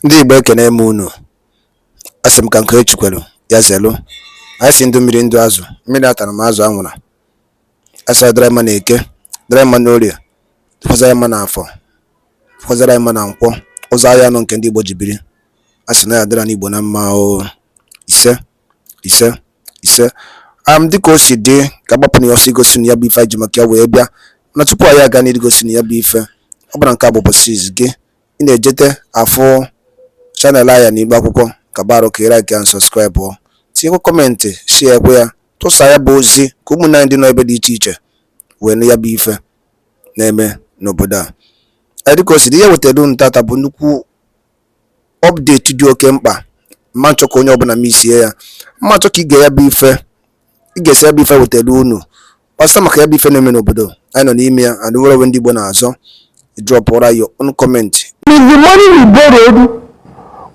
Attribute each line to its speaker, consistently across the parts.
Speaker 1: Ndị Igbo ekene m unu. Asị m ka nke echukwelu ya zelu. Anyị si ndụ mmiri ndụ azụ. Mmiri atara m azụ anwụra. Asa dara mma na eke, dara mma na orie, fọzara mma na afọ, fọzara mma na nkwọ. Ụzọ ahịa anọ nke ndị Igbo ji biri. Asị na ya dara n'Igbo na mma o. Ise. Dịka o si dị ka agbapụ na ya ọsọ igosi na ya bụ ife ji maka ya wee bịa. Na tupu anyị aga n'igosi na ya bụ ife, ọ bụla nke bụ bọsis gị. Ị na-ejete afọ channel aya n'Igbo akwụkwọ ka baro ka like and subscribe o. Tinyekwa kọmentị, share ekwe ya, tụsa ya bụ ozi ka ụmụnne anyị dị n'ebe dị iche iche wee na ya bụ ife na-eme n'obodo a. Dịka o si dị, ihe wetara unu tata bụ nnukwu update dị oke mkpa. Mma nchọ ka onye ọbụla misie ya. Mma nchọ ka ị ga ya bụ ife, ị ga-esi ya bụ ife wetara unu gbasa maka ya bụ ife na-eme n'obodo anyị nọ n'ime ya. And nwere ndị Igbo na-azọ drop your own comment.
Speaker 2: Is the money we borrowed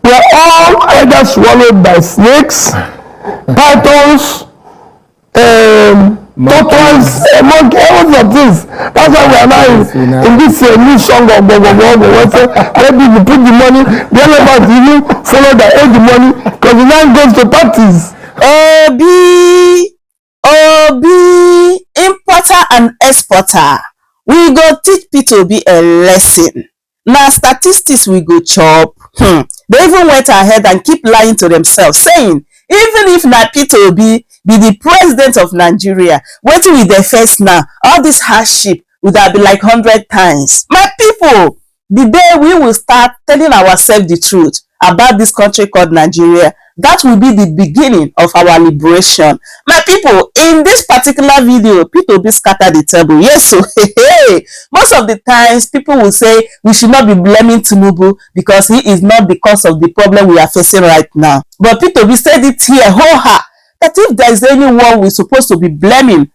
Speaker 2: were all either swallowed by snakes, pythons, turtles, monkey, all of things. That's why we are now in this new song of maybe you put the money, the elephant even follow the money because the man goes to parties.
Speaker 3: Obi, importer and exporter. We go teach P2B a lesson. Now statistics we go chop. They even went ahead and keep lying to themselves, saying even if na P2B be the president of Nigeria, waiting with their face now, all this hardship would have been like 100 times. My people, the day we will start telling ourselves the truth about this country called Nigeria, that will be the beginning of our liberation. My people, in this particular video, people will scatter the table. Yes, so most of the times people will say we should not be blaming Tinubu because he is not the cause of the problem we are facing right now. But people will said it here, that if there is anyone we're supposed to be blaming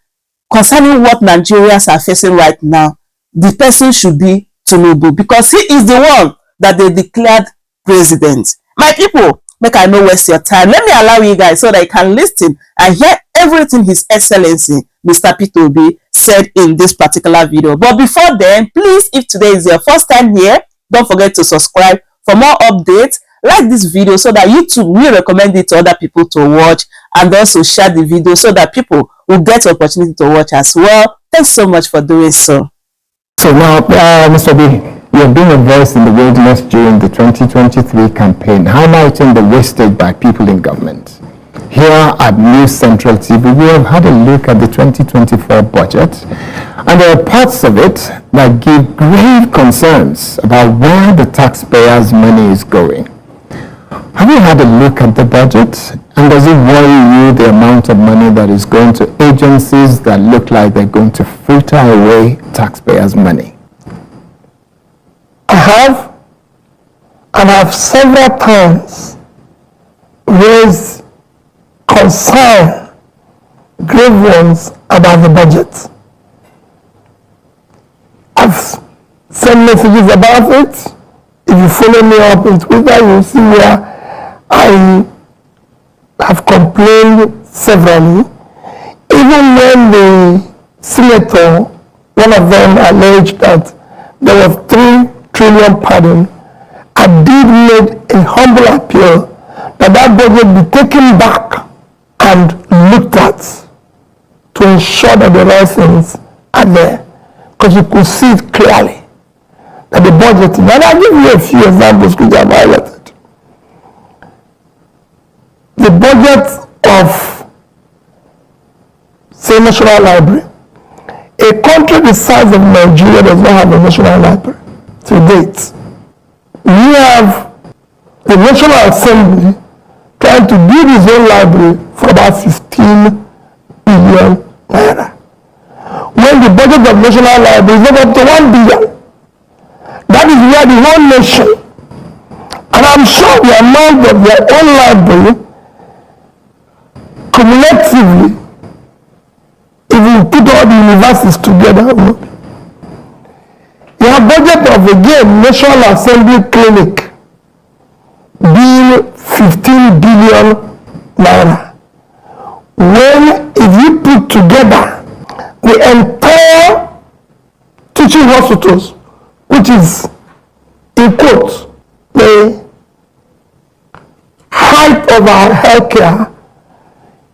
Speaker 3: concerning what Nigerians are facing right now, the person should be Tinubu because he is the one that they declared president. My people, make I no waste your time. Let me allow you guys so that you can listen and hear everything His Excellency Mr. P2B said in this particular video. But before then, please, if today is your first time here, don't forget to subscribe for more updates. Like this video so that YouTube will recommend it to other people to watch, and also share the video so that people will get the opportunity to watch as well. Thanks so much for doing so.
Speaker 2: So now, Mr. B, you have been a voice in the wilderness during the 2023 campaign, highlighting the wastage by people in government. Here at News Central TV, we have had a look at the 2024 budget, and there are parts of it that give grave concerns about where the taxpayers' money is going. Have you had a look at the budget, and does it worry you the amount of money that is going to agencies that look like they're going to filter away taxpayers' money? I have, and have several times raised concern, grave ones, about the budget. I've sent messages about it. If you follow me up on Twitter, you'll see where I have complained severally. Even when the senator, one of them, alleged that there was 3 trillion pardon, I did make a humble appeal that that budget be taken back and looked at to ensure that the right things are there, because you could see it clearly that the budget, and I'll give you a few examples which I've highlighted. The budget of, say, National Library. A country the size of Nigeria does not have a National Library to date. We have the National Assembly trying to build its own library for about 15 billion naira. When the budget of National Library is not up to 1 billion. That is where the whole nation, and I'm sure the amount of their own library cumulatively, if you put all the universities together, you have budget of, again, National Assembly Clinic being 15 billion naira. When, if you put together the entire teaching hospitals, which is, in quotes, the
Speaker 4: height of our healthcare,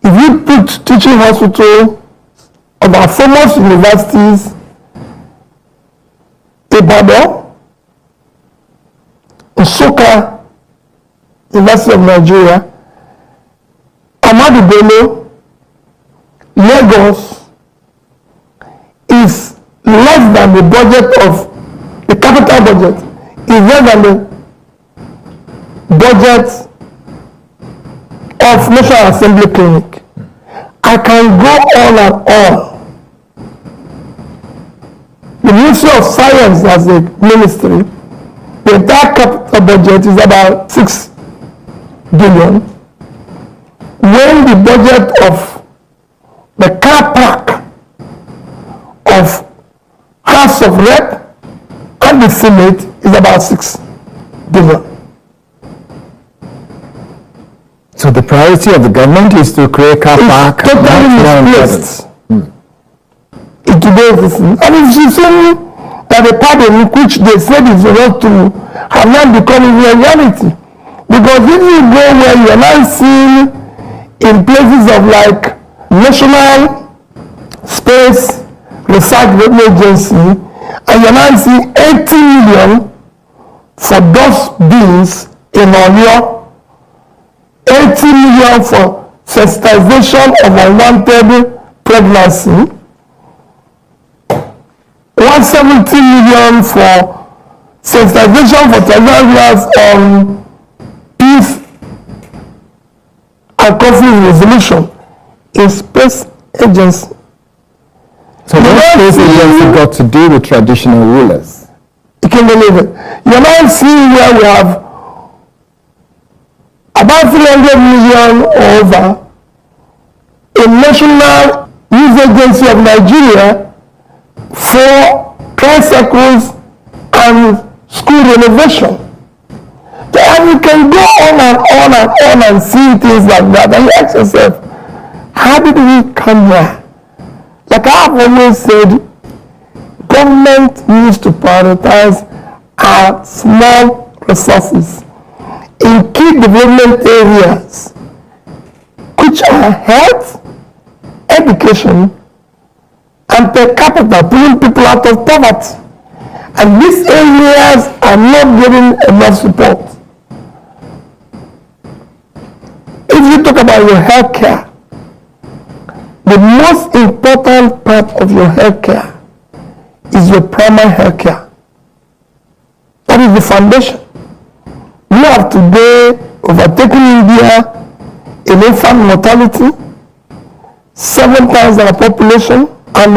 Speaker 4: if you put teaching hospital of our famous universities, Ibadan, Nsukka, University of Nigeria, Ahmadu Bello, Lagos, is less than the budget of the capital budget, is less than the budget of National Assembly Clinic. I can go on and on. The Ministry of Science as a ministry, the entire capital budget is about 6 billion. When the budget of the car park of House of Rep and the Senate is about 6 billion.
Speaker 2: So the priority of the government is to create car park.
Speaker 4: Totally misplaced. In today's system. And if you say that the pardon which they said is not true have not become a reality. Because if you go where you are now seeing in places of like National Space Research Agency, and you're now seeing 80 million for those bills in Oyo, 80 million for sensitization of unwanted pregnancy, 170 million for sensitization for transactions on peace and conflict resolution in space agency.
Speaker 2: So what space agency got to do with traditional rulers?
Speaker 4: You can believe it. You're now seeing where we have about 300 million over a National News Agency of Nigeria for tricycles and school renovation. And you can go on and on and on and see things like that, and you ask yourself, how did we come here? Like I've always said, government needs to prioritize our small resources in key development areas, which are health, education, and per capita, pulling people out of poverty. And these areas are not getting enough support. If you talk about your health care, the most important part of your health care is your primary health care. That is the foundation. We have today overtaken India in infant mortality, 7 times our population, and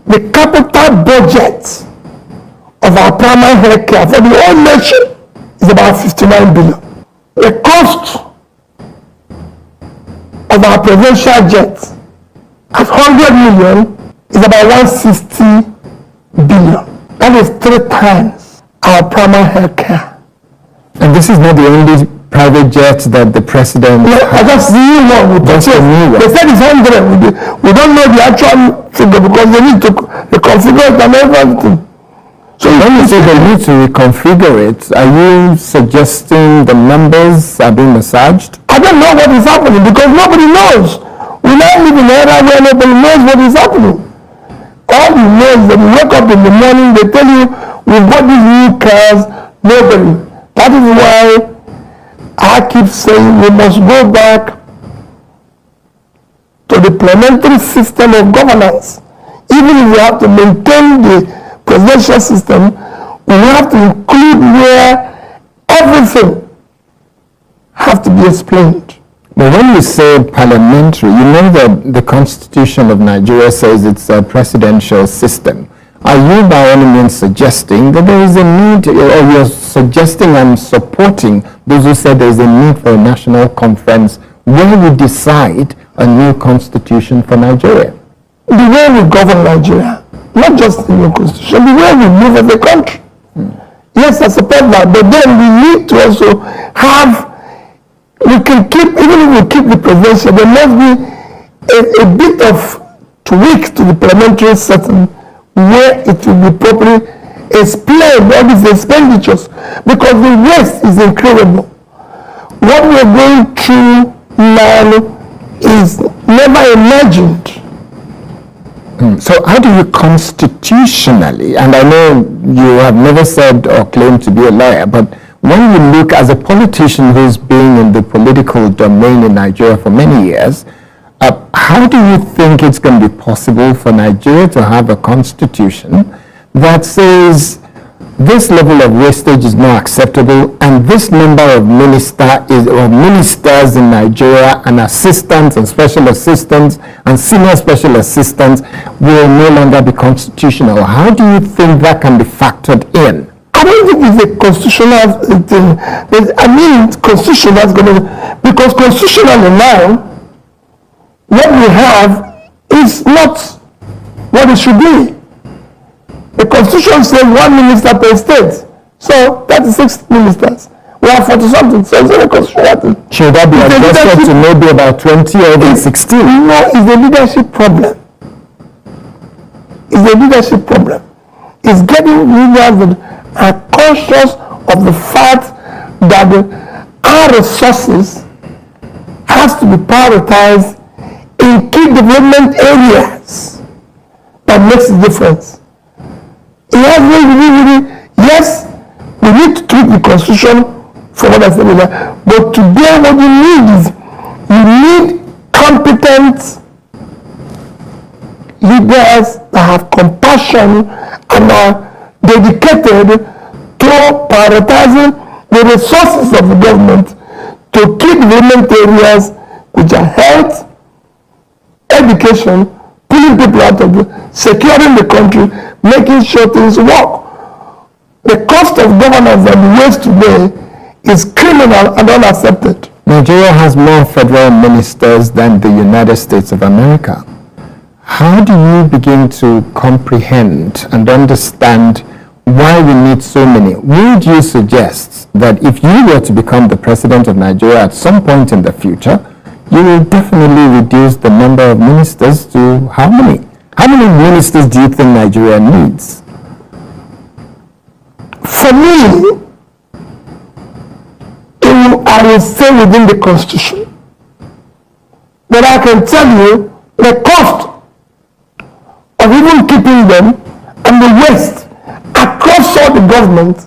Speaker 4: the capital budget of our primary health care for the whole nation is about 59 billion. The cost of our provincial jet at 100 million is about 160 billion. That is 3 times our primary health care.
Speaker 2: And this is not the only private jet that the president
Speaker 4: I just see one. They said it's 100. We don't know the actual figure because they need to reconfigure it and everything.
Speaker 2: So when you say they need to reconfigure it, are you suggesting the numbers are being massaged?
Speaker 4: I don't know what is happening because nobody knows. We now live in an era where nobody knows what is happening. All you know is that you wake up in the morning, they tell you, we've got these new cars, nobody. That is why I keep saying we must go back to the parliamentary system of governance. Even if we have to maintain the presidential system, we have to include where everything have to be explained.
Speaker 2: But when you say parliamentary, you know that the Constitution of Nigeria says it's a presidential system. Are you by any means suggesting that there is a need, or you're suggesting and supporting those who said there is a need for a national conference where we decide a new constitution for Nigeria?
Speaker 4: The way we govern Nigeria, not just the new constitution, the way we live as a country. Yes, I support that, but then we need to also have, we can keep, even if we keep the presidential, there must be a bit of tweak to the parliamentary setting where it will be properly explained all these expenditures, because the waste is incredible. what we are going through now is never imagined.
Speaker 2: So how do you constitutionally, and I know you have never said or claimed to be a lawyer, but when you look as a politician who's been in the political domain in Nigeria for many years, how do you think it's going to be possible for Nigeria to have a constitution that says this level of wastage is not acceptable and this number of ministers in Nigeria and assistants and special assistants and senior special assistants will no longer be constitutional? How do you think that can be factored in?
Speaker 4: I don't think it's a constitutional thing. I mean, constitutional is going to, because constitutionally now, what we have is not what it should be. The constitution says 1 minister per state. So 36 ministers. We have 40 something. So it's not a constitutional thing.
Speaker 2: Should that be adjusted to maybe about 20 or even 16?
Speaker 4: No, it's a leadership problem. It's a leadership problem. It's getting leaders that are conscious of the fact that our resources has to be prioritized in key development areas that makes a difference. Yes, we need to tweak the constitution for what I said earlier, but today what you need is you need competent leaders that have compassion and are dedicated to prioritizing the resources of the government to key development areas which are health, education, pulling people out of securing the country, making sure things work. The cost of governance and the waste today is criminal and unaccepted.
Speaker 2: Nigeria has more federal ministers than the United States of America. How do you begin to comprehend and understand why we need so many? Would you suggest that if you were to become the president of Nigeria at some point in the future, you will definitely reduce the number of ministers to how many? How many ministers do you think Nigeria needs?
Speaker 4: For me, I will stay within the constitution. But I can tell you the cost of even keeping them and the waste across all the government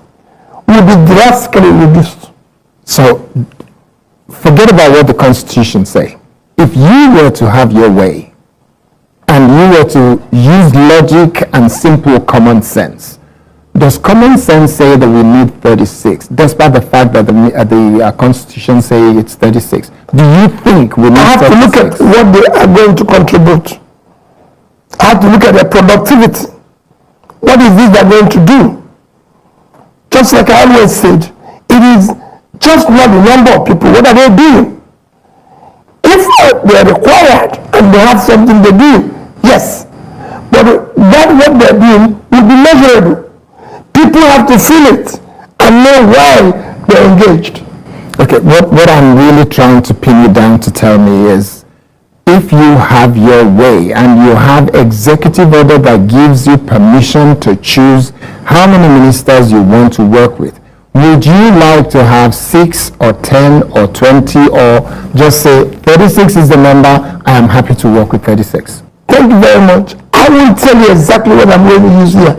Speaker 4: will be drastically reduced.
Speaker 2: So, forget about what the Constitution say. If you were to have your way, and you were to use logic and simple common sense, does common sense say that we need 36, despite the fact that the Constitution say it's 36? Do you think we need 36?
Speaker 4: I have to look at what they are going to contribute. I have to look at their productivity. What is this they're going to do? Just like I always said, it is just not the number of people. What are they doing? If they are required and they have something to do, yes. But that what they're doing will be measurable. People have to feel it and know why they're engaged.
Speaker 2: Okay, what I'm really trying to pin you down to tell me is, if you have your way and you have executive order that gives you permission to choose how many ministers you want to work with, would you like to have 6 or 10 or 20 or just say 36 is the number, I am happy to work with 36?
Speaker 4: Thank you very much. I will tell you exactly what I'm going to use here,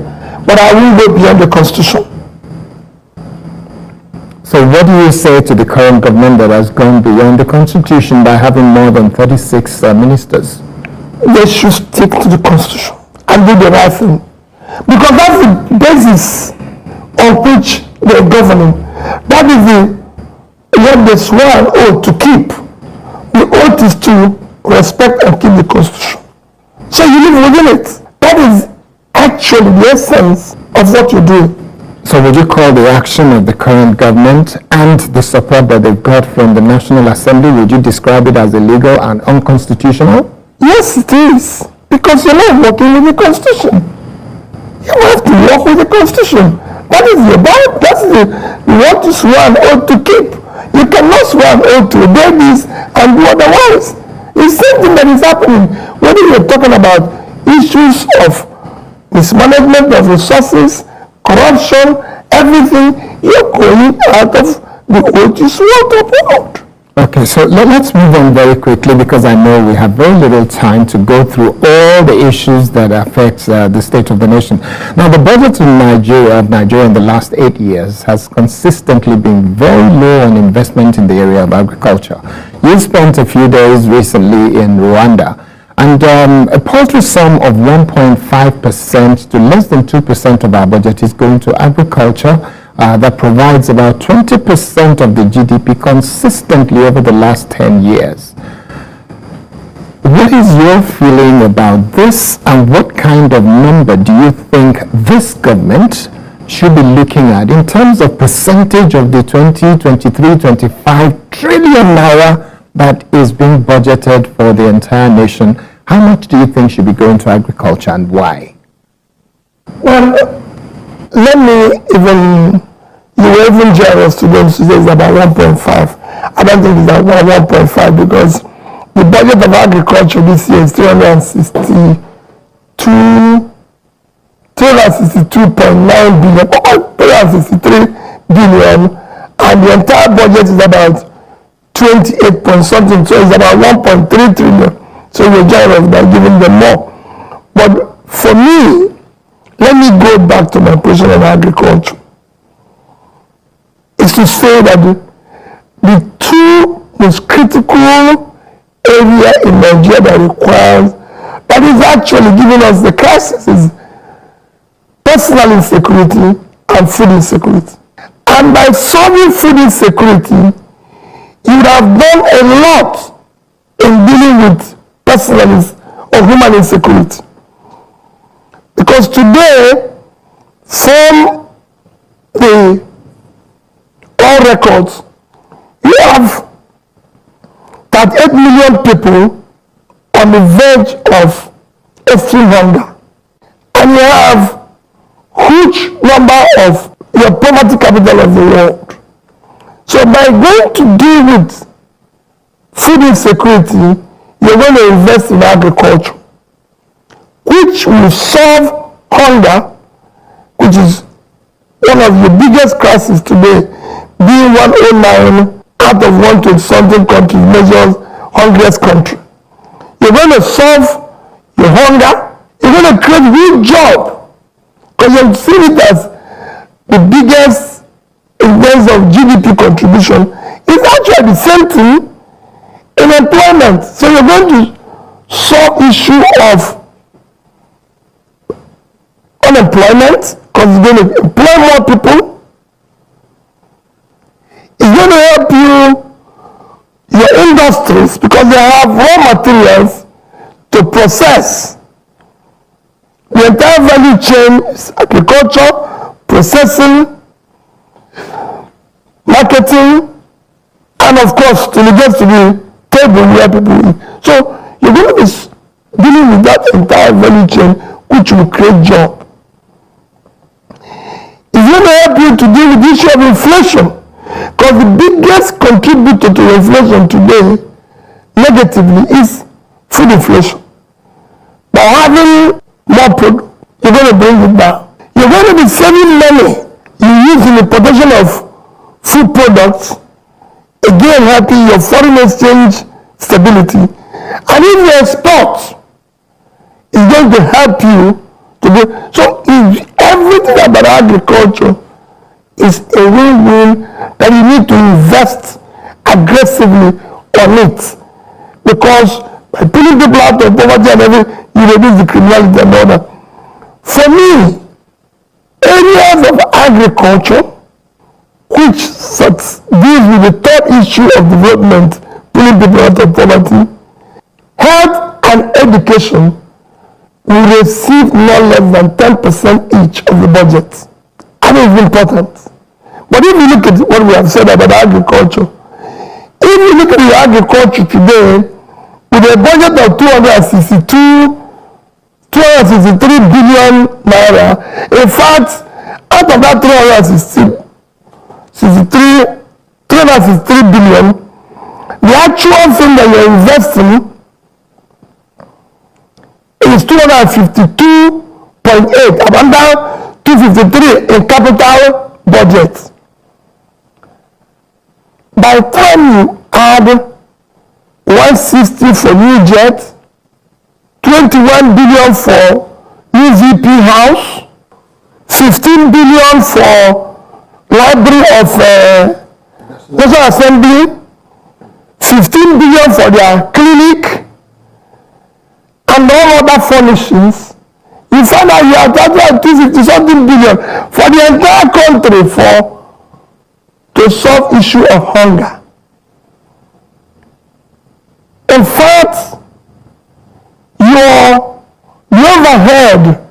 Speaker 4: but I will go beyond the Constitution.
Speaker 2: So what do you say to the current government that has gone beyond the Constitution by having more than 36 ministers?
Speaker 4: They should stick to the Constitution and do the right thing. Because that's the basis on which they're governing. That is what they swear an oath to keep. The oath is to respect and keep the Constitution. So you live within it. That is actually the essence of what you do.
Speaker 2: So would you call the action of the current government and the support that they've got from the National Assembly, would you describe it as illegal and unconstitutional?
Speaker 4: Yes, it is. Because you're not working with the Constitution. You have to work with the Constitution. That is the Bible. That's the you want to swear an oath to keep. You cannot swear an oath to obey this and do otherwise. It's the same thing that is happening. Whether you're talking about issues of mismanagement of resources, corruption, everything, you're going out of the oath is not upheld.
Speaker 2: Okay, so let's move on very quickly because I know we have very little time to go through all the issues that affect the state of the nation. Now, the budget in Nigeria in the last 8 years has consistently been very low on investment in the area of agriculture. You spent a few days recently in Rwanda, and a paltry sum of 1.5% to less than 2% of our budget is going to agriculture. That provides about 20% of the GDP consistently over the last 10 years. What is your feeling about this, and what kind of number do you think this government should be looking at in terms of percentage of the 25 trillion naira that is being budgeted for the entire nation? How much do you think should be going to agriculture, and why?
Speaker 4: Well, let me you were even generous to them to say it's about 1.5. I don't think it's about 1.5 because the budget of agriculture this year is 362.9 billion, 363 billion, and the entire budget is about 28 point something, so it's about 1.3 trillion. So you're generous by giving them more. But for me, let me go back to my position on agriculture. Is to say that the two most critical area in Nigeria that is actually giving us the crisis is personal insecurity and food insecurity. And by solving food insecurity, you would have done a lot in dealing with personal or human insecurity. Because today, from the all records, you have 38 million people on the verge of extreme hunger. And you have huge number of your poverty capital of the world. So by going to deal with food insecurity, you're going to invest in agriculture, which will solve hunger, which is one of the biggest crises today, being 109 out of 120-something countries measures hungriest country. You're going to solve your hunger, you're going to create real job, because you see it as the biggest in terms of GDP contribution. It's actually the same thing in employment. So you're going to solve issue of unemployment, because it's going to employ more people. It's going to help your industries, because they have raw materials to process. The entire value chain is agriculture, processing, marketing, and of course, till it gets to the table where people eat. So you're going to be dealing with that entire value chain, which will create job. It's going to help you to deal with the issue of inflation, because the biggest contributor to inflation today, negatively, is food inflation. By having more product, you're going to bring it down. You're going to be saving money you use in the production of food products, again helping your foreign exchange stability. And if you export, it's going to help you to do. So everything about agriculture is a win-win that you need to invest aggressively on it, because by pulling people out of poverty and everything, you reduce the criminality and all that. For me, areas of agriculture which deals with the third issue of development, pulling people out of poverty, health and education will receive no less than 10% each of the budget. And it's important. But if you look at what we have said about agriculture, if you look at the agriculture today, with a budget of 263 billion naira, in fact, out of that 363 billion, the actual thing that you're investing is 252.8, about now 253 in capital budget. by the time you add 160 for new jet, 21 billion for new VP house, 15 billion for library of National Assembly, 15 billion for their clinic, and all other furnishings, you find out you are talking 250 something billion for the entire country to solve issue of hunger. In fact, the overhead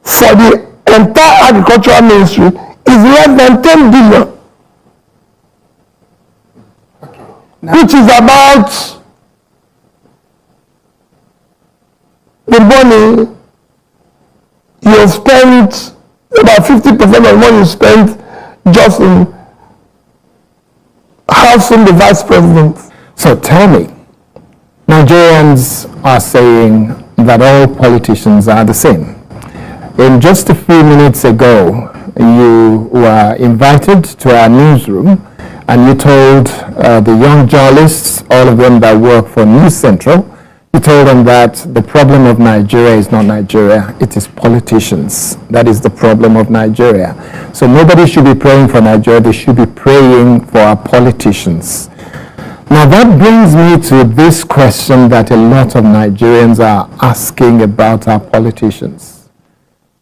Speaker 4: for the entire agricultural ministry is less than 10 billion, which is about the money you have spent, about 50% of the money you spent just in housing the vice president.
Speaker 2: So tell me, Nigerians are saying that all politicians are the same. In just a few minutes ago, you were invited to our newsroom and you told the young journalists, all of them that work for News Central, you told them that the problem of Nigeria is not Nigeria, it is politicians. That is the problem of Nigeria. So nobody should be praying for Nigeria, they should be praying for our politicians. Now that brings me to this question that a lot of Nigerians are asking about our politicians.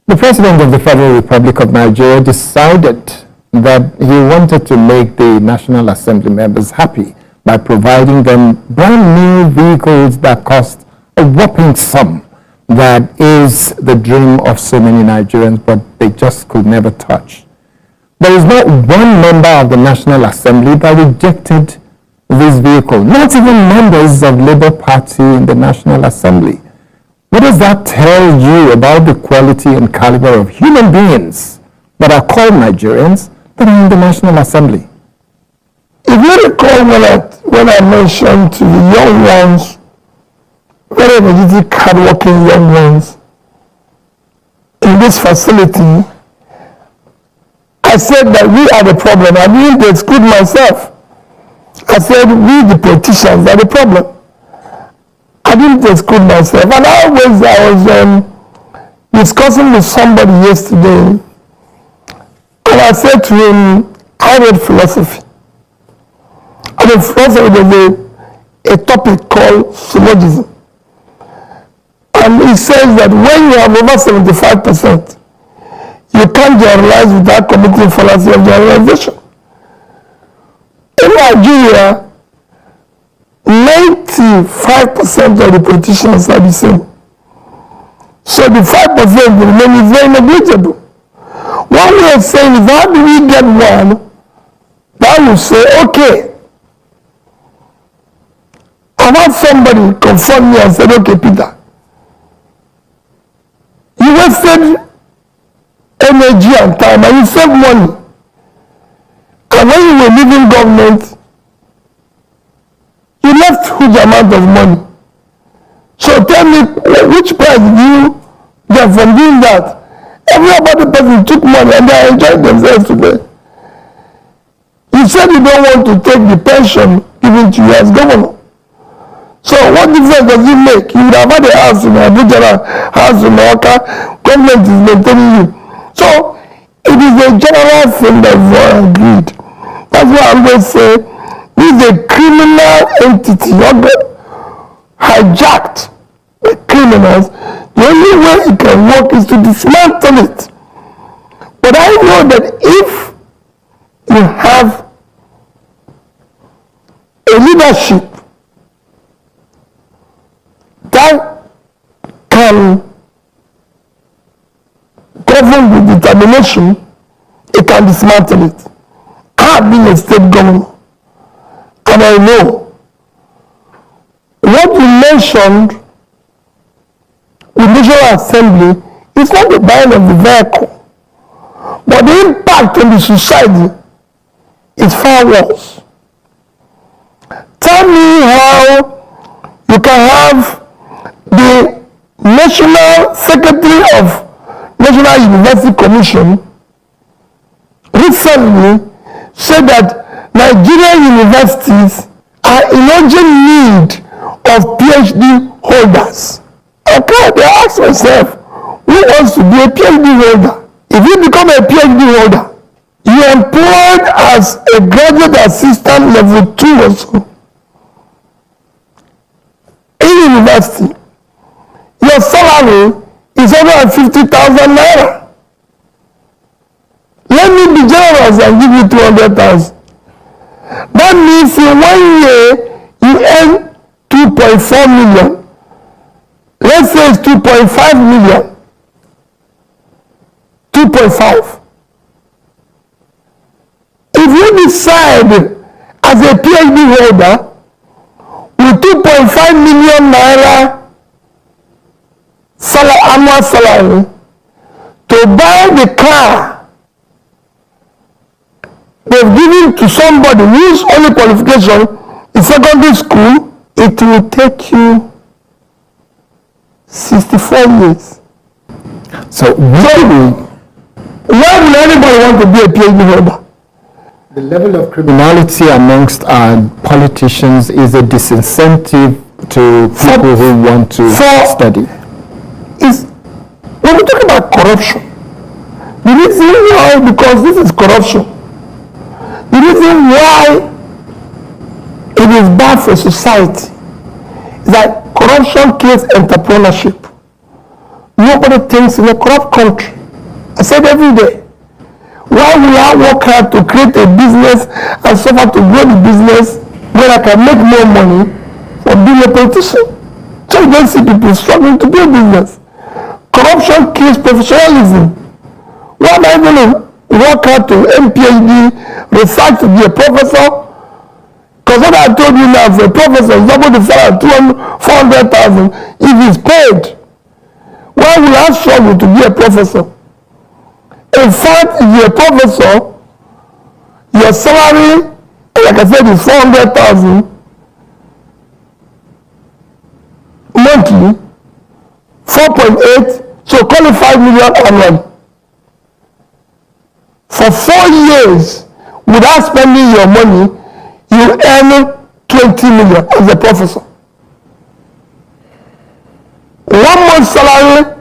Speaker 2: The President of the Federal Republic of Nigeria decided that he wanted to make the National Assembly members happy by providing them brand new vehicles that cost a whopping sum. That is the dream of so many Nigerians, but they just could never touch. There is not one member of the National Assembly that rejected this vehicle, not even members of Labour Party in the National Assembly. What does that tell you about the quality and caliber of human beings that are called Nigerians that are in the National Assembly?
Speaker 4: If you recall when I mentioned to the young ones, very energetic, hardworking young ones in this facility, I said that we are the problem. I didn't exclude myself. I said we the politicians are the problem. I didn't exclude myself. And I was discussing with somebody yesterday, and I said to him, I read philosophy. And in philosophy there's a topic called syllogism. And it says that when you have over 75%, you can't generalize without committing fallacy of generalization. In Nigeria, 95% of the politicians are the same. So the 5% remaining is very negligible. One way of saying is, how do we get one that will say, okay, I want somebody confront me and said, okay, Peter, you wasted energy and time and you saved money. And when you were leaving government, you left huge amount of money. So tell me, which price did you get from doing that? Every other person took money and they are enjoying themselves today. You said you don't want to take the pension given to you as governor. So what difference does it make? You would have had a house in Abuja, a house in Oka, government is maintaining you. So it is a general thing that we all agreed. That's why I'm going to say, this is a criminal entity, hijacked by criminals. The only way it can work is to dismantle it. But I know that if you have a leadership that can govern with determination, it can dismantle it. I have been a state governor, and I know what you mentioned with National Assembly is not the buying of the vehicle, but the impact on the society is far worse. Tell me how you can have the National Secretary of National University Commission recently said that Nigerian universities are in urgent need of PhD holders. Okay, they ask myself, who wants to be a PhD holder? If you become a PhD holder, you are employed as a graduate assistant level 2 or so in university. Your salary is 150,000 naira. Let me be generous and give you 200,000. That means in 1 year you earn 2.4 million. Let's say it's 2.5 million. 2.5. If you decide as a PhD holder with 2.5 million naira annual salary to buy the car they've given to somebody whose only qualification is secondary school, it will take you 64 years.
Speaker 2: So
Speaker 4: why would anybody want to be a PhD holder?
Speaker 2: the level of criminality amongst our politicians is a disincentive to people who want to study.
Speaker 4: When we talk about corruption, the reason why, because this is corruption, the reason why it is bad for society is that corruption kills entrepreneurship. Nobody thinks in a corrupt country. I said every day, why will I work hard to create a business and suffer to grow the business when I can make more money for being a politician? So you don't see people struggling to build business. Corruption kills professionalism. Why am I going to work hard to MPhD, research to be a professor? Because what I told you now, for a professor is double the salary, 400,000 if he's paid. Why will I struggle to be a professor? In fact, if you're a professor, your salary, like I said, is 400,000 monthly, 4.8, so call it 5 million annually. For 4 years, without spending your money, you earn 20 million as a professor. 1 month's salary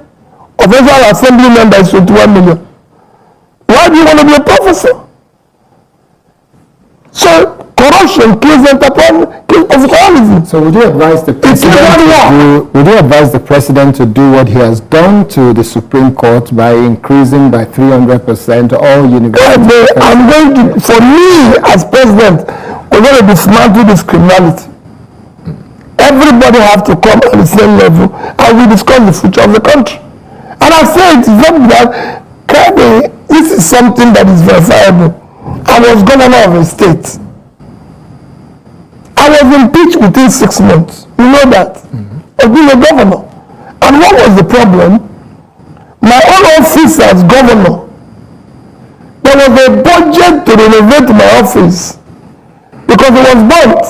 Speaker 4: of every assembly member is 21 million. Why do you want to be a professor? So corruption kills professionalism.
Speaker 2: So would you advise the president to do what he has done to the Supreme Court by increasing by 300% all universities?
Speaker 4: I'm going to, for me as president, we're going to dismantle this criminality. Everybody have to come at the same level and we discuss the future of the country. And I say it's not that this is something that is verifiable. I was governor of a state. I was impeached within 6 months. You know that. I've been a governor. And what was the problem? My own office as governor, there was a budget to renovate my office because it was burnt.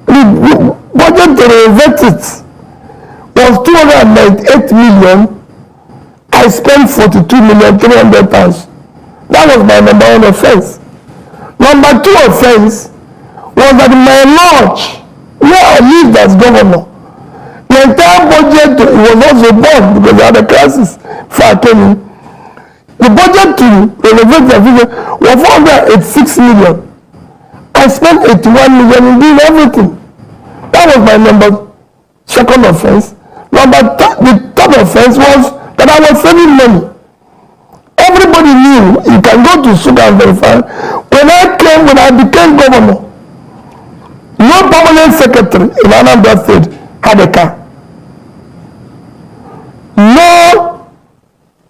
Speaker 4: The budget to renovate it was 298 million. I spent 42,300,000. That was my number 1 offense. Number 2 offense was that my lodge, where I lived as governor, the entire budget was also burned because I had a crisis before I came in. The budget to renovate the village was 486 million. I spent 81 million in doing everything. That was my second offense. The third offense was that I was saving money. Everybody knew, you can go to Sugar and verify. When I became governor, no permanent secretary in Anambra State had a car. No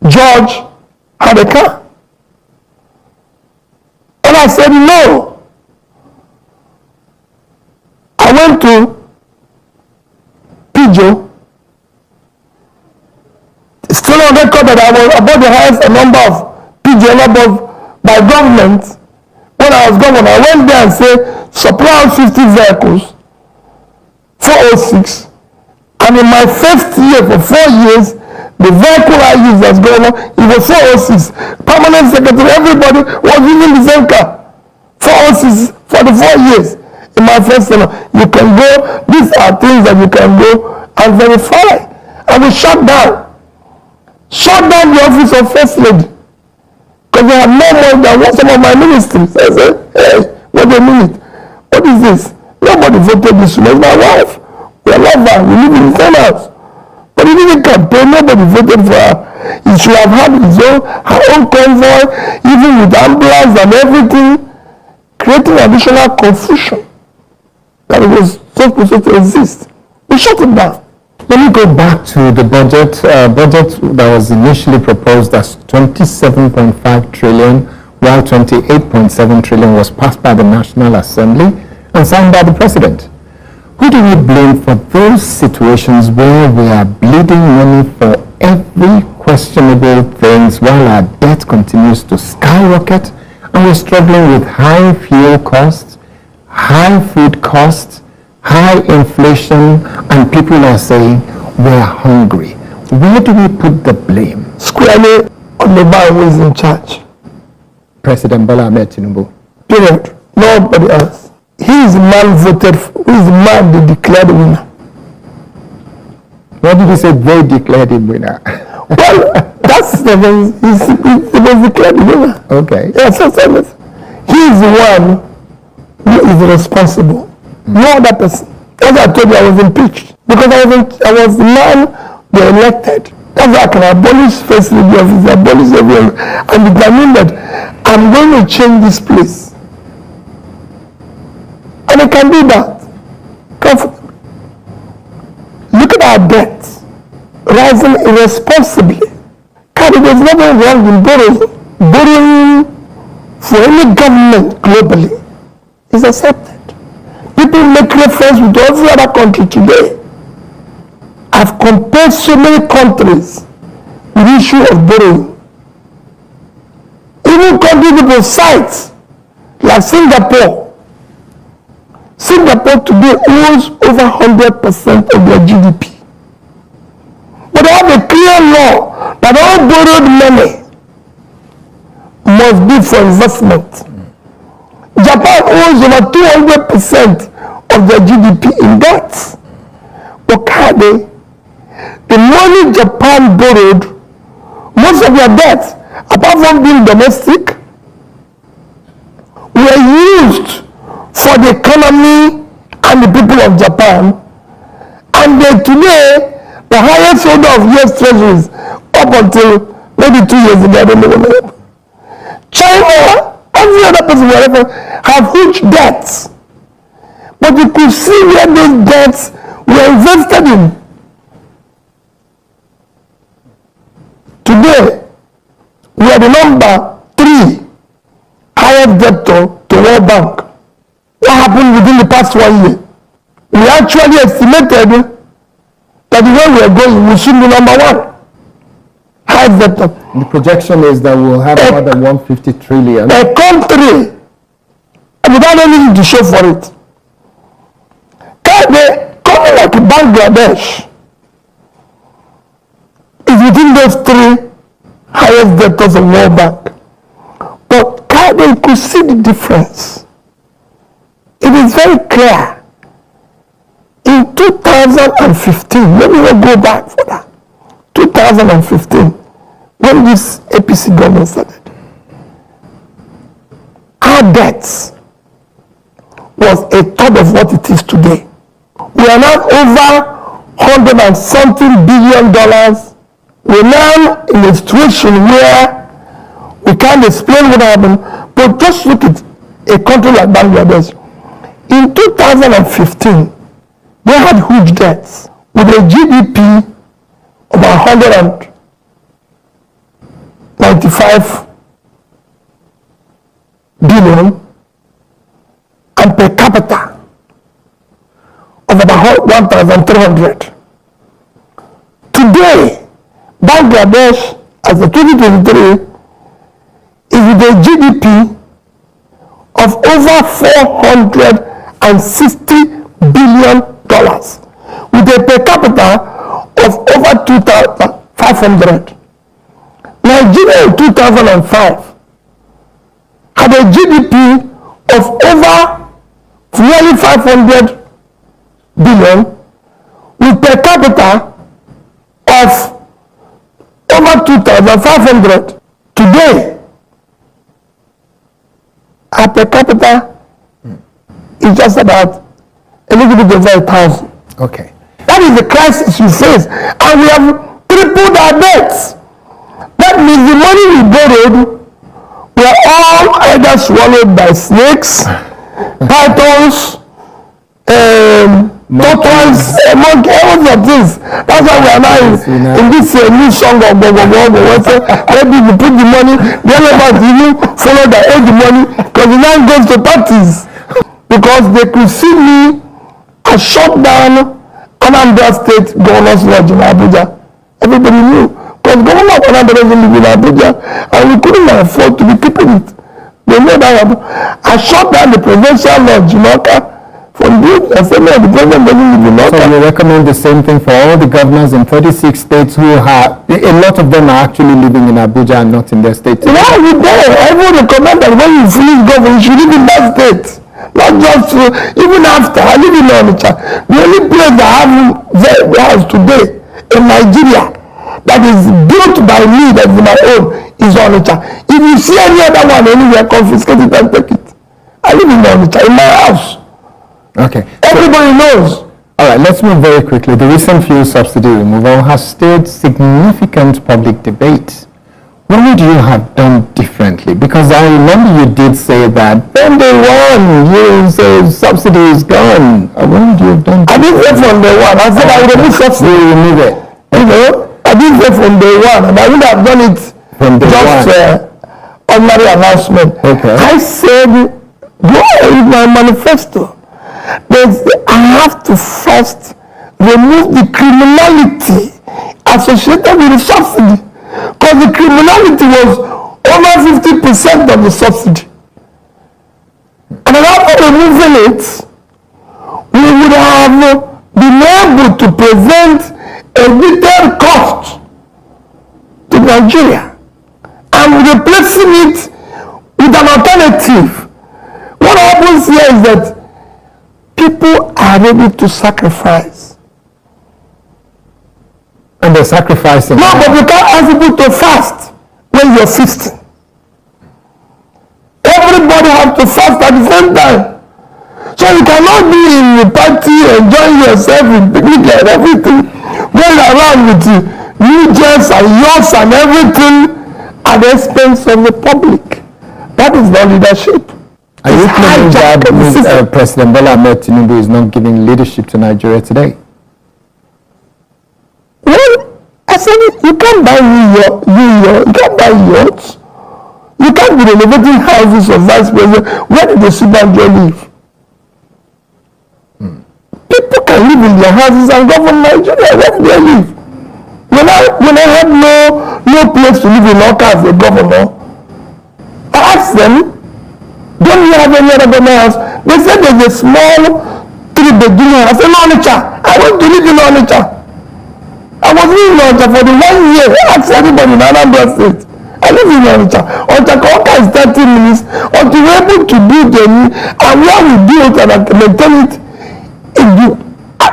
Speaker 4: judge had a car. And I said no. I went to Pijo. Still on record that I was about the highest number of PJ by government. When I was governor, I went there and said, supply 50 vehicles, 406. And in my first year, for 4 years, The vehicle I used as governor, it was 4 horses. Permanent secretary, everybody was using the same car. 4 horses for the 4 years. In my first tenure, you can go, these are things that you can go and verify. And we shut down the office of First Lady. Because they have no more than what some of my ministers. I said, hey, wait a minute. What is this? Nobody voted this woman. It's my wife. We love her. We live in the same house. But he didn't campaign. Nobody voted for her. He should have had her own convoy, even with ambulance and everything, creating additional confusion that it was supposed to exist. We shut it down.
Speaker 2: Let me go back to the budget. Budget that was initially proposed as 27.5 trillion, while 28.7 trillion was passed by the National Assembly and signed by the President. Who do we blame for those situations where we are bleeding money for every questionable things while our debt continues to skyrocket and we're struggling with high fuel costs, high food costs, high inflation, and people are saying we're hungry? Where do we put the blame?
Speaker 4: Squarely on the man who is in charge.
Speaker 2: President Bola Ahmed Tinubu.
Speaker 4: Period. Nobody else. He is the man voted for. He is the man they declared winner.
Speaker 2: What did you say? They declared him winner.
Speaker 4: Well, that's the way he was declared winner.
Speaker 2: Okay.
Speaker 4: Yes, he is the one who is responsible. No other person. As I told you, I was impeached because I was the man they elected. That's why I can abolish First Lady office, abolish everyone, and determine that I'm going to change this place. And I can do that comfortably. Look at our debt rising irresponsibly. There's nothing wrong in borrowing for any government globally is accepted. People make reference with every other country today. I've compared so many countries with the issue of borrowing. Even country people cite, like Singapore. Singapore today owes over 100% of their GDP. But they have a clear law that all borrowed money must be for investment. Japan owes over 200% of their GDP in debt. Okay, the money Japan borrowed, most of their debts, apart from being domestic, were used for the economy and the people of Japan. And they today, the highest holder of US treasuries up until maybe 2 years ago, I don't know what happened. China, every other person wherever, have huge debts. But you could see where those debts were invested in. Today, we are the number 3 highest debtor to World Bank. What happened within the past 1 year? We actually estimated that the way we are going, we should be number 1 highest debtor.
Speaker 2: The projection is that we'll have more than 150 trillion.
Speaker 4: A country without anything to show for it. Country like Bangladesh is within those 3 highest debtors of World Bank. But they could see the difference. It is very clear. In 2015, let me not go back for that. 2015, when this APC government started, our debts was a third of what it is today. We are now over $100 and something billion. We're now in a situation where we can't explain what happened, but just look at a country like Bangladesh. In 2015, they had huge debts with a GDP of 195 billion and per capita of about 1,300. Today, Bangladesh, as of 2023, is with a GDP of over $460 billion, with a per capita of over 500. Nigeria in 2005 had a GDP of over nearly 500 billion with per capita of over 2,500. Today, our per capita is just about a little bit over 1,000.
Speaker 2: Okay.
Speaker 4: That is the crisis you face. And we have tripled our debts. That means the money we borrowed were all either swallowed by snakes, pythons, turtles, all of things. That's why we are now in this new song of go. Maybe you put the money, the other part you follow the money, because the man goes to parties. Because they could see me, I shut down Anambra State Governor's Lodge in Abuja. Everybody knew. Because Governor of Anambra doesn't live in Abuja, and we couldn't afford to be keeping it. They know that. I shut down the Presidential Lodge in Oka. From this, I said, no, the president doesn't live in Oka.
Speaker 2: So you recommend the same thing for all the governors in 36 states who have, a lot of them are actually living in Abuja and not in their state.
Speaker 4: Why are you there? I would recommend that when you finish government, you should live in that state. Not just even after. I live in Onitsha. The only place that I have the house today in Nigeria that is built by me, that is my own, is Onitsha. If you see any other one anywhere, confiscate it and take it. I live in Onitsha, in my house.
Speaker 2: Okay.
Speaker 4: Everybody knows.
Speaker 2: All right, let's move very quickly. The recent fuel subsidy removal has stirred significant public debate. What would you have done differently? Because I remember you did say that when day one, you say subsidy is gone. What would you have done?
Speaker 4: I didn't say from day one. I said I would remove subsidy.
Speaker 2: You remove it.
Speaker 4: You know, I didn't say from day one, and I would have done it
Speaker 2: From day
Speaker 4: just ordinary announcement.
Speaker 2: Okay.
Speaker 4: I said, go with my manifesto. I have to first remove the criminality associated with the subsidy. Because the criminality was over 50% of the subsidy. And after removing it, we would have been able to present a little cost to Nigeria and replacing it with an alternative. What happens here is that people are ready to sacrifice.
Speaker 2: And they're sacrificing.
Speaker 4: No, but you can't ask people to fast when you're 60. Everybody has to fast at the same time. So you cannot be in the party, enjoying yourself with picnic and everything, going around with new jets and yachts and everything at the expense of the public. That is not leadership.
Speaker 2: Are you claiming that President Bola Ahmed Tinubu is not giving leadership to Nigeria today?
Speaker 4: Well, I said you can't buy you can't buy yachts. You can't be renovating houses of vice president. Where did the Subanjo live? People can live in their houses and govern Nigeria. Where do they live? When I had no place to live in Oka as a governor, I asked them, don't you have any other government house? They said there's a small 3-bedroom house in Onitsha. I went to live in Onitsha. I was living in Onitsha for the 1 year. I asked everybody in Anambra State. I live in Onitsha. Onitsha is 30 minutes until we're able to build a new, and where we built and maintain it.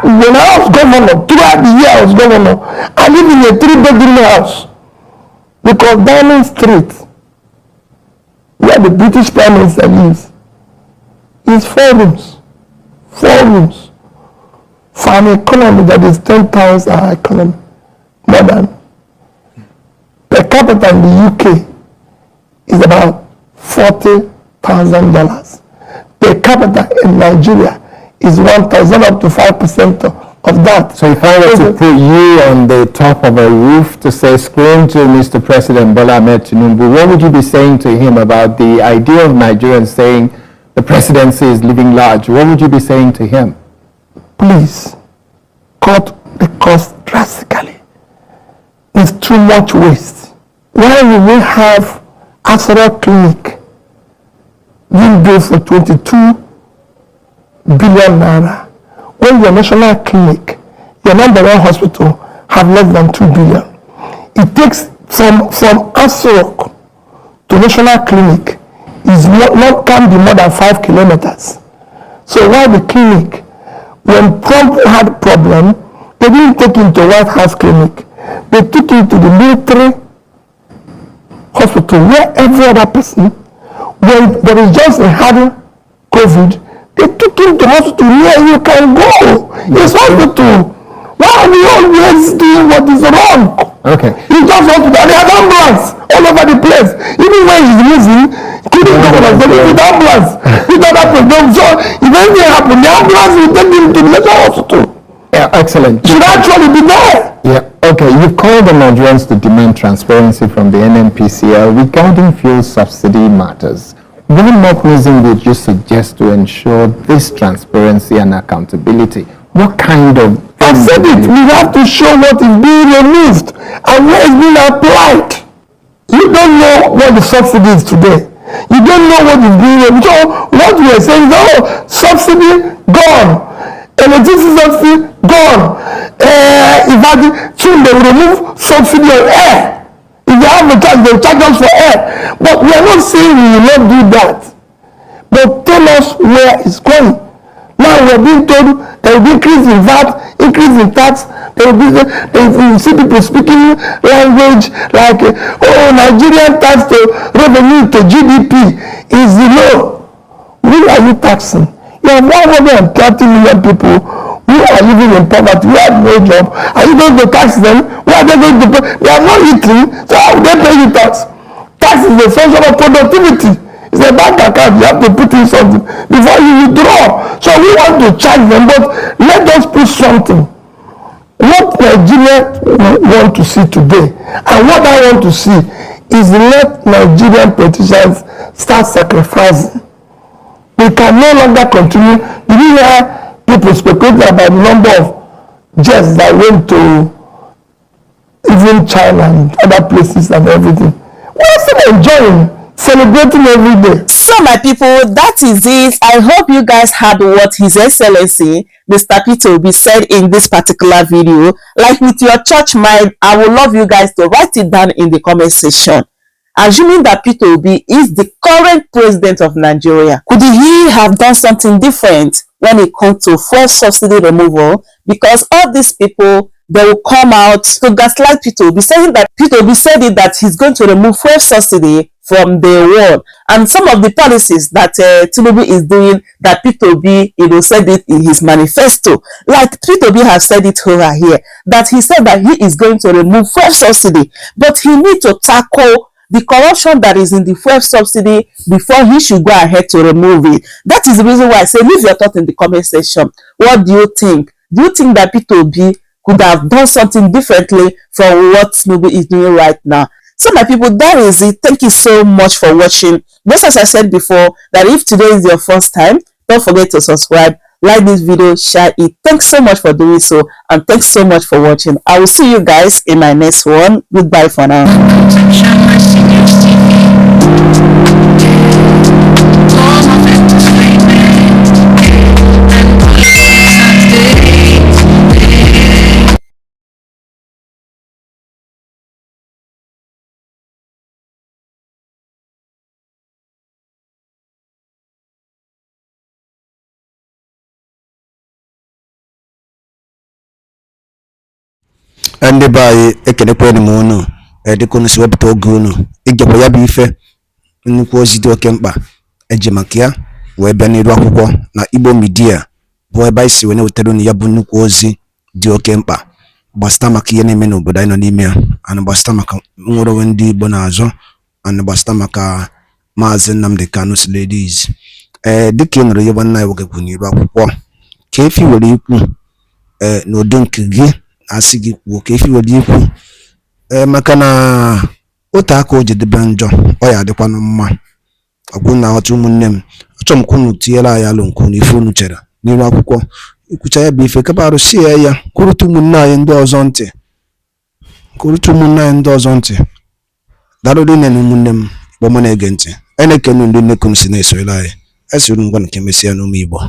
Speaker 4: When I was governor, throughout the year I was governor, I live in a 3-bedroom house. Because Diamond Street, where the British Prime Minister lives, is 4 rooms. 4 rooms. For an economy that is 10 times our economy, more than per capita in the UK is about $40,000. Per capita in Nigeria is 1,000, up to 5% of that.
Speaker 2: So if I were to put you on the top of a roof to say, scream to Mr. President Bola Ahmed Tinubu, what would you be saying to him about the idea of Nigerians saying the presidency is living large? What would you be saying to him?
Speaker 4: Please, cut the cost drastically. It's too much waste. Why will we have Asara Clinic being built for 22 billion naira when your national clinic, your number 1 hospital, have less than 2 billion? it takes from Asok to National Clinic is not can be more than 5 kilometers. So why the clinic? When Trump had problem, they didn't take him to White House Clinic. They took him to the military hospital where every other person, when there is just a hard COVID, they took him to hospital where you can go. It's hospital. Why are we always doing what is wrong?
Speaker 2: Okay.
Speaker 4: He just hospital. They have ambulance all over the place. Even when he's moving, couldn't go with ambulance. With other problem. So if anything happens, the ambulance will take him to the local hospital.
Speaker 2: Yeah, excellent.
Speaker 4: Should actually be there.
Speaker 2: Yeah, okay. You've called on Nigerians to demand transparency from the NNPCL regarding fuel subsidy matters. What mechanism would you suggest to ensure this transparency and accountability? What kind of...
Speaker 4: I said it. We have to show what is being removed and where it's being applied. You don't know what the subsidy is today. You don't know what is being removed. So what we are saying is, oh, subsidy gone. Electricity subsidy gone. Soon they will remove subsidy on air. If they have a charge, they will charge us for air. But we are not saying we will not do that. But tell us where it's going. Now we are being told there will be increase in VAT, increase in tax. There will be, you see people speaking language like, oh, Nigerian tax to revenue to GDP is low. Who are you taxing? You have 130 million people who are living in poverty, who have no job. Are you going to tax them? Where are they going to pay? They are not eating, so how will they pay you tax? Tax is a function of productivity. It's a bank account, you have to put in something before you withdraw. So we want to charge them, but let us put something. What Nigeria want to see today, and what I want to see, is let Nigerian politicians start sacrificing. We can no longer continue. Did you hear people speculating about the number of jets that went to even China and other places and everything? We are still enjoying, celebrating every day.
Speaker 3: So my people, that is it. I hope you guys heard what His Excellency Mr. Peter Obi said in this particular video. Like with your church mind, I would love you guys to write it down in the comment section. Assuming that Peter Obi is the current president of Nigeria, could he have done something different when it comes to fuel subsidy removal? Because all these people, they will come out to gaslight Peter Obi, saying that Peter Obi said it that he's going to remove fuel subsidy from day one. And some of the policies that Tinubu is doing, that Peter Obi, said it in his manifesto. Like Peter Obi has said it over here, that he said that he is going to remove fuel subsidy, but he needs to tackle the corruption that is in the fuel subsidy before he should go ahead to remove it. That is the reason why I say leave your thought in the comment section. What do you think? Do you think that Peter Obi could have done something differently from what Tinubu is doing right now? So my people, that is it. Thank you so much for watching. Just as I said before, that if today is your first time, don't forget to subscribe, like this video, share it. Thanks so much for doing so, and thanks so much for watching. I will see you guys in my next one. Goodbye for now.
Speaker 1: ndị be anyị ekelekwanụ m unu dịka unu si wepụta oge unu igekwa ya bụ ife nnukwu ozi dị oke mkpa eji maka ya wee bịa n'iru akwụkwọ na Igbo Media bụ ebe anyị si wee na-wetara unu ya bụ nnukwu ozi dị oke mkpa gbasịta maka ihe na-eme n'obodo anyị nọ n'ime ya, ana gbasịta maka nwere onwe ndị Igbo na-azọ, ana gbasịta maka Maazị Nnamdi Kanu ladies. Dịka ị nụrụ ihe nwanne anyị nwoke kwuru n'iru akwụkwọ, ka efi were ikwu n'udo nke gị asị gị kwuo, ka efi were ikwu maka na otu aka o jedebe njọ ọ ya adịkwanụ mma. Ọgwụ na ọtụ ụmụnne m, achọrọ m ka unu tinyere anyị alụ nke unu ife unu chere n'iru akwụkwọ, ikwucha ya bụ ife kapa arụsị ya kwurụta ụmụnne anyị ndị ọzọ ntị, kwurụta ụmụnne anyị ndị ọzọ ntị. Daalụ nne na ụmụnne m bụ mụ na-ege ntị. Anyị na-ekene ndị nnekunu si na-esoyere anyị. Esiri ngwa nke mesịa n'ụmụ Igbo.